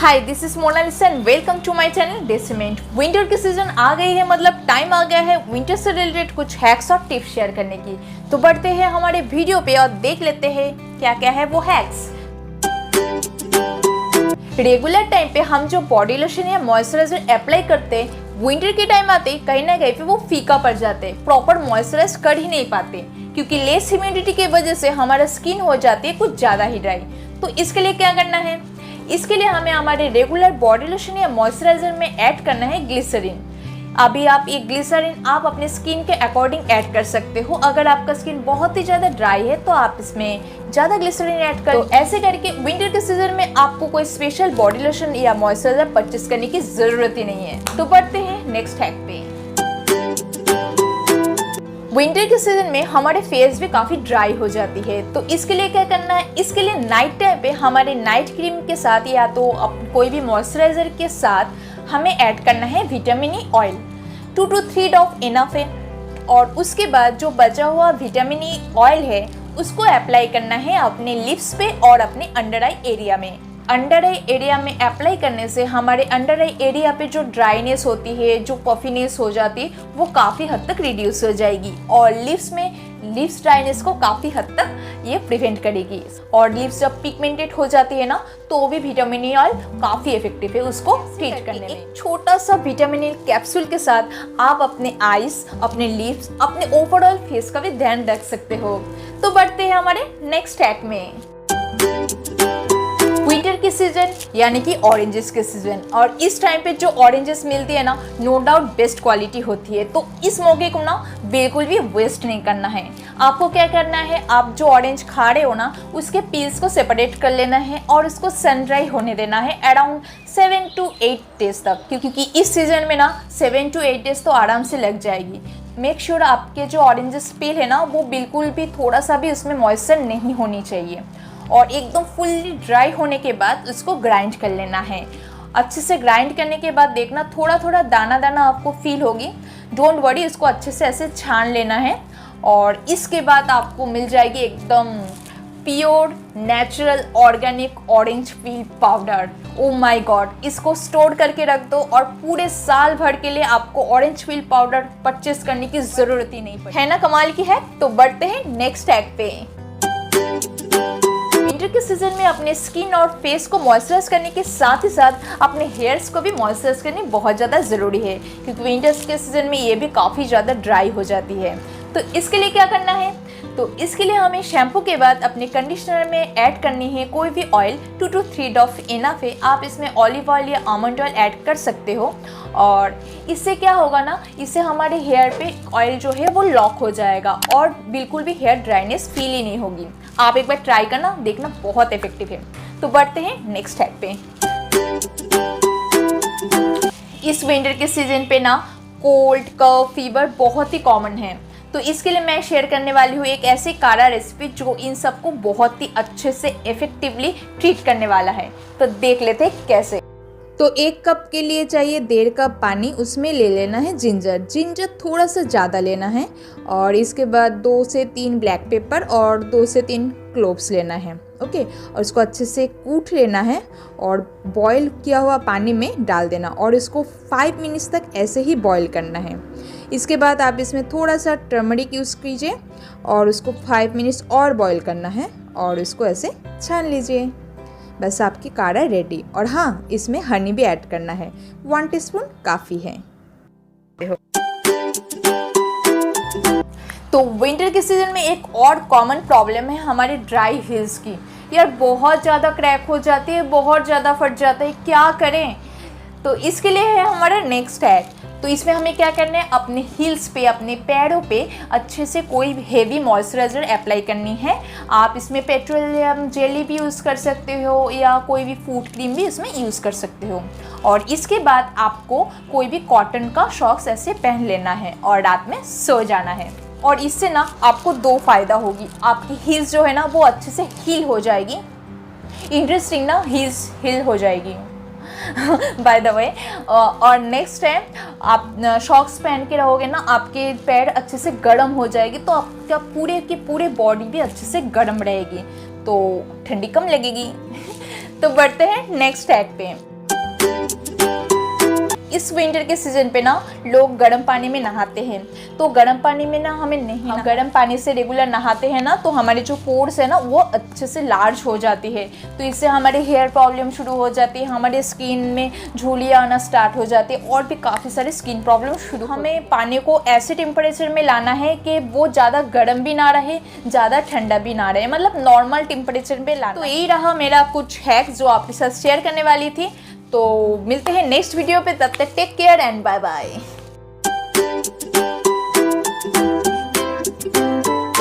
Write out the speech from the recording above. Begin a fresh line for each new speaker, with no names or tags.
Hi, this is Monalisa and welcome to my channel डेसिमेंट। Winter की season आ गई है, मतलब टाइम आ गया है विंटर से रिलेटेड कुछ हैक्स और टिप्स शेयर करने की। तो बढ़ते हैं हमारे वीडियो पे और देख लेते हैं क्या क्या है वो हैक्स। रेगुलर टाइम पे हम जो बॉडी लोशन या मॉइस्चराइजर अप्लाई करते हैं, विंटर के टाइम आते कहीं ना कहीं पे वो फीका पड़ जाते, प्रॉपर मॉइस्चराइज कर ही नहीं पाते, क्योंकि लेस ह्यूमिडिटी की वजह से हमारा स्किन हो जाती है कुछ ज़्यादा ही ड्राई। तो इसके लिए क्या करना है, इसके लिए हमें हमारे रेगुलर बॉडी लोशन या मॉइस्चराइजर में ऐड करना है ग्लिसरीन। अभी आप ये ग्लिसरीन आप अपने स्किन के अकॉर्डिंग ऐड कर सकते हो। अगर आपका स्किन बहुत ही ज़्यादा ड्राई है तो आप इसमें ज़्यादा ग्लिसरीन ऐड करो। तो ऐसे करके विंटर के सीजन में आपको कोई स्पेशल बॉडी लोशन या मॉइस्चराइजर परचेस करने की ज़रूरत ही नहीं है। तो बढ़ते हैं नेक्स्ट हैक पे। विंटर के सीजन में हमारे फेस भी काफ़ी ड्राई हो जाती है, तो इसके लिए क्या करना है, इसके लिए नाइट टाइम पे हमारे नाइट क्रीम के साथ या तो कोई भी मॉइस्चराइजर के साथ हमें ऐड करना है vitamin E oil. 2 to 3 drop enough है। और उसके बाद जो बचा हुआ विटामिन ई ऑयल है उसको अप्लाई करना है अपने लिप्स पे और अपने अंडर आई एरिया में। अंडर आई एरिया में अप्लाई करने से हमारे अंडर आई एरिया पे जो ड्राइनेस होती है, जो पफिनेस हो जाती है, वो काफ़ी हद तक रिड्यूस हो जाएगी और लिप्स ड्राइनेस को काफ़ी हद तक ये प्रिवेंट करेगी। और लिप्स जब पिगमेंटेड हो जाती है ना, तो भी विटामिन ई ऑयल काफ़ी इफेक्टिव है उसको ट्रीट करने में। एक छोटा सा विटामिन ई कैप्सूल के साथ आप अपने आईज, अपने लिप्स, अपने ओवरऑल फेस का भी ध्यान रख सकते हो। तो बढ़ते हैं हमारे नेक्स्ट हैक में। विंटर की सीजन यानी कि ऑरेंजेस के सीजन, और इस टाइम पे जो ऑरेंजेस मिलती है ना, नो डाउट बेस्ट क्वालिटी होती है। तो इस मौके को ना बिल्कुल भी वेस्ट नहीं करना है। आपको क्या करना है, आप जो ऑरेंज खा रहे हो ना, उसके पील्स को सेपरेट कर लेना है और उसको सन ड्राई होने देना है अराउंड 7 to 8 डेज तक, क्योंकि इस सीजन में ना 7 to 8 डेज तो आराम से लग जाएगी। मेक श्योर आपके जो ऑरेंजेस पील है ना, वो बिल्कुल भी थोड़ा सा भी उसमें मॉइस्चर नहीं होनी चाहिए। और एकदम फुल्ली ड्राई होने के बाद उसको ग्राइंड कर लेना है। अच्छे से ग्राइंड करने के बाद देखना थोड़ा थोड़ा दाना दाना आपको फील होगी। डोंट वरी, इसको अच्छे से ऐसे छान लेना है और इसके बाद आपको मिल जाएगी एकदम pure natural organic orange peel powder. Oh my God, इसको स्टोर करके रख दो और पूरे साल भर के लिए आपको ऑरेंज पील पाउडर परचेस करने की ज़रूरत ही नहीं पड़ेगी। है ना कमाल की है। तो बढ़ते हैं नेक्स्ट हैक पे। विंटर के सीजन में अपने स्किन और फेस को मॉइस्चराइज करने के साथ ही साथ अपने हेयर्स को भी मॉइस्चराइज करनी बहुत ज़्यादा ज़रूरी है, क्योंकि विंटर्स के सीजन में ये भी काफ़ी ज़्यादा ड्राई हो जाती है। तो इसके लिए क्या करना है, तो इसके लिए हमें शैम्पू के बाद अपने कंडीशनर में ऐड करनी है कोई भी ऑयल। 2 to 3 ड्रॉप इनफ है। आप इसमें ऑलिव ऑयल या आमंड ऑयल ऐड कर सकते हो और इससे क्या होगा ना, इससे हमारे हेयर पे ऑयल जो है वो लॉक हो जाएगा और बिल्कुल भी हेयर ड्राइनेस फील ही नहीं होगी। आप एक बार ट्राई करना, देखना बहुत इफेक्टिव है। तो बढ़ते हैं नेक्स्ट हैक पे। इस विंटर के सीजन पे ना कोल्ड, कफ, फीवर बहुत ही कॉमन है। तो इसके लिए मैं शेयर करने वाली हूँ एक ऐसी काढ़ा रेसिपी जो इन सबको बहुत ही अच्छे से इफेक्टिवली ट्रीट करने वाला है। तो देख लेते हैं कैसे। तो 1 कप के लिए चाहिए 1.5 कप पानी, उसमें ले लेना है जिंजर थोड़ा सा ज़्यादा लेना है और इसके बाद 2 से 3 ब्लैक पेपर और 2 से 3 क्लोव्स लेना है। ओके, और इसको अच्छे से कूट लेना है और बॉईल किया हुआ पानी में डाल देना और इसको 5 मिनट्स तक ऐसे ही बॉईल करना है। इसके बाद आप इसमें थोड़ा सा टर्मरिक यूज़ कीजिए और उसको 5 मिनट्स और बॉईल करना है और इसको ऐसे छान लीजिए। बस आपकी काढ़ा रेडी। और हाँ, इसमें हनी भी ऐड करना है, 1 टीस्पून काफ़ी है। तो विंटर के सीजन में एक और कॉमन प्रॉब्लम है हमारे ड्राई हील्स की। यार बहुत ज़्यादा क्रैक हो जाती है, बहुत ज़्यादा फट जाता है, क्या करें। तो इसके लिए है हमारा नेक्स्ट हैक। तो इसमें हमें क्या करना है, अपने हील्स पे, अपने पैरों पे अच्छे से कोई हेवी मॉइस्चराइज़र अप्लाई करनी है। आप इसमें पेट्रोलियम जेली भी यूज़ कर सकते हो या कोई भी फूड क्रीम भी इसमें यूज़ कर सकते हो। और इसके बाद आपको कोई भी कॉटन का सॉक्स ऐसे पहन लेना है और रात में सो जाना है। और इससे ना आपको 2 फ़ायदा होगी। आपकी हील्स जो है ना वो अच्छे से हील हो जाएगी। इंटरेस्टिंग ना, हील्स हील हो जाएगी बाय द वे। और नेक्स्ट टाइम आप शॉक्स पहन के रहोगे ना, आपके पैर अच्छे से गर्म हो जाएगी, तो आपका पूरे की पूरे बॉडी भी अच्छे से गर्म रहेगी, तो ठंडी कम लगेगी। तो बढ़ते हैं नेक्स्ट हैक पे। इस विंटर के सीजन पे ना लोग गर्म पानी में नहाते हैं, तो गर्म पानी में ना हमें नहीं, हम गर्म पानी से रेगुलर नहाते हैं ना तो हमारे जो पोर्स है ना वो अच्छे से लार्ज हो जाती है, तो इससे हमारे हेयर प्रॉब्लम शुरू हो जाती है, हमारे स्किन में झुर्रियाँ आना स्टार्ट हो जाती है और भी काफ़ी सारे स्किन प्रॉब्लम शुरू। हमें पानी को ऐसे टेम्परेचर में लाना है कि वो ज़्यादा गर्म भी ना रहे, ज़्यादा ठंडा भी ना रहे, मतलब नॉर्मल टेम्परेचर पे लाना। तो यही रहा मेरा कुछ हैक्स जो आपके साथ शेयर करने वाली थी। तो मिलते हैं नेक्स्ट वीडियो पे, तब तक take care and bye bye.